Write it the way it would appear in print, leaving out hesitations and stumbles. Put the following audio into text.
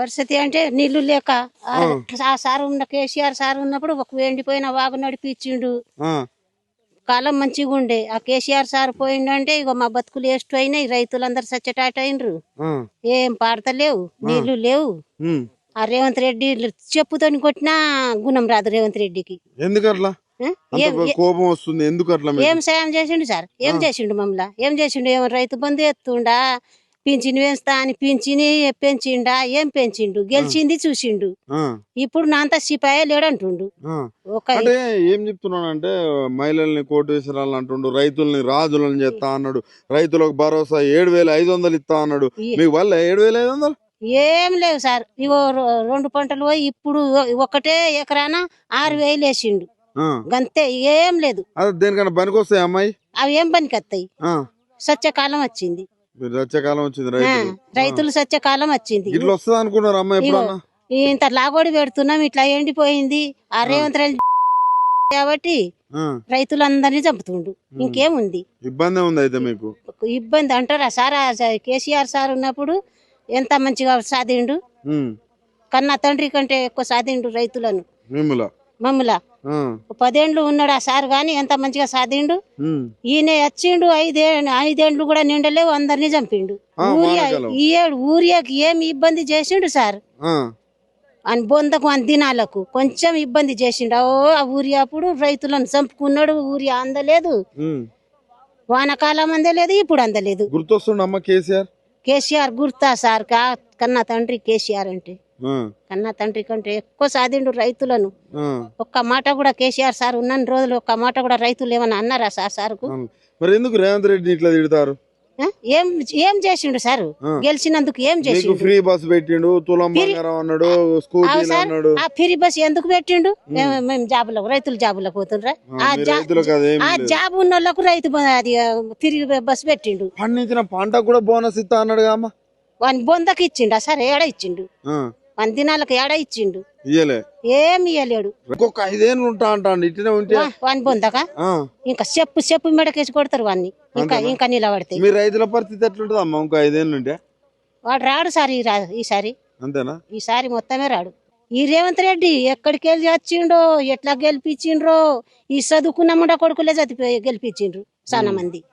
పరిస్థితి అంటే నీళ్లు లేక ఆ సార్ ఉన్న కేసీఆర్ సార్ ఉన్నప్పుడు ఒక ఎండిపోయిన వాగు నడిపించిండు. కాలం మంచిగా ఉండే. ఆ కేసీఆర్ సార్ పోయిండంటే ఇక మా బతుకులు వేస్ట్ అయినాయి. రైతులందరూ సచ్చటాట అయినరు. ఏం పాడతలేవు, నీళ్లు లేవు. ఆ రేవంత్ రెడ్డి చెప్పుతోని కొట్టినా గుణం రాదు రేవంత్ రెడ్డికి. ఎందుకట్లా కోపం వస్తుంది? ఎందుకట్లా? ఏం సాయం చేసిండు సార్? ఏం చేసిండు? మమ్మల్ని ఏం చేసిండు? ఏమో రైతు బంధు ఎత్తుండా, పింఛన్ వేస్తా అని పింఛని పెంచిండా? ఏం పెంచిండు? గెలిచింది చూసిండు. ఇప్పుడు నా అంత సిపాయే లేడంటుండు. అంటే ఏం చెప్తున్నానంటే మహిళల్ని కోటు విసిరాలని అంటుండు, రైతుల్ని రాజులను చేస్తా అన్నాడు, రైతులకు భరోసా 7,500 ఇస్తా అన్నాడు. మీకు వల్ల 7,500 ఏం లేవు సార్. ఇగో 2 పంటలు పోయి ఇప్పుడు ఒకటే ఎకరాన 6,000 వేసిండు. గంతే, ఏం లేదు. దేనికన్నా పనికి వస్తాయి అమ్మాయి? అవి ఏం పనికి వస్తాయి? సత్యకాలం వచ్చింది. సత్యకాలం వచ్చింది, రైతులు సత్యకాలం వచ్చింది. ఇట్లా వస్తుంది అనుకున్నారు అమ్మాయి? ఇంత లాగోడి పెడుతున్నాం, ఇట్లా ఎండిపోయింది. ఆ రేవంత్ రెడ్డి కాబట్టి రైతులందరినీ చంపుతుండు. ఇంకేముంది? ఇబ్బంది ఉంది అయితే మీకు? ఇబ్బంది అంటారా సార్? కేసీఆర్ సార్ ఉన్నప్పుడు ఎంత మంచిగా సాధిండు. కన్నా తండ్రి కంటే ఎక్కువ సాధిండు రైతులను. మమ్ముల 10 ఏళ్ళు ఉన్నాడు ఆ సార్ గాని ఎంత మంచిగా సాధిండు. ఈయన వచ్చిండు 5 ఏళ్ళు కూడా నిండలేవు, అందరినీ చంపిండు. ఊరియాకి ఏమి ఇబ్బంది చేసిండు సార్ అని బొందకు అని దినాలకు కొంచెం ఇబ్బంది చేసిండు. ఆ ఊరి అప్పుడు రైతులను చంపుకున్నాడు. ఊరి అందలేదు, వానకాలం అందలేదు, ఇప్పుడు అందలేదు. గుర్తొస్తుండమ్మ కేసీఆర్? కేసీఆర్ గుర్తా సార్? కన్నా తండ్రి కేసీఆర్ అంటే కన్నా తండ్రి కంటే ఎక్కువ సాధిండు రైతులను. ఒక్క మాట కూడా కేసీఆర్ సార్ ఉన్న రోజులు ఒక్క మాట కూడా రైతులు ఏమన్నా అన్నారా సార్కు? మరి ఎందుకు రేవంత్ రెడ్డి ఇట్లా తిడతారు? ఏం చేసిండు సార్? గెలిచినందుకు ఏం చేసిండు? ఫ్రీ బస్ పెట్టిండు, తులం బంగారం అన్నాడు, స్కూటీలు అన్నాడు. ఆ ఫ్రీ బస్ ఎందుకు పెట్టిండు? మేము జాబులకు, రైతులు జాబులకు పోతుండ్రా? ఆ జాబ్ ఉన్న వాళ్ళకు రైతు అది ఫ్రీ బస్ పెట్టిండు. పండించిన పంట కూడా బోనస్ ఇస్తా అన్నాడు. వాని బొందకి ఇచ్చిండు సార్? ఏడ ఇచ్చిండు? 1 దినాలకు ఏడ ఇచ్చిండు? ఏమి ఇయ్యలేడు. ఇంకొక 5 ఏళ్ళు ఉంటా అంటాడు. ఇట్లనే ఉంటే వాని బొందగా ఇంకా చెప్పు మెడకేసి కొడతారు వాన్ని. ఇంకా నిలబడితే మీ రైతుల పరిస్థితి ఎట్లుంటది అమ్మ ఇంకో 5 ఏళ్ళు ఉంటే? వాడు రాడు సార్ ఈసారి. అంతేనా? ఈసారి మొత్తమే రాడు. ఈ రేవంత్ రెడ్డి ఎక్కడికి వెళ్ళి వచ్చిండో, ఎట్లా గెలిపించిండ్రో. ఈ చదువుకున్న ముండ కొడుకులే గెలిపించిండ్రు చాలా మంది.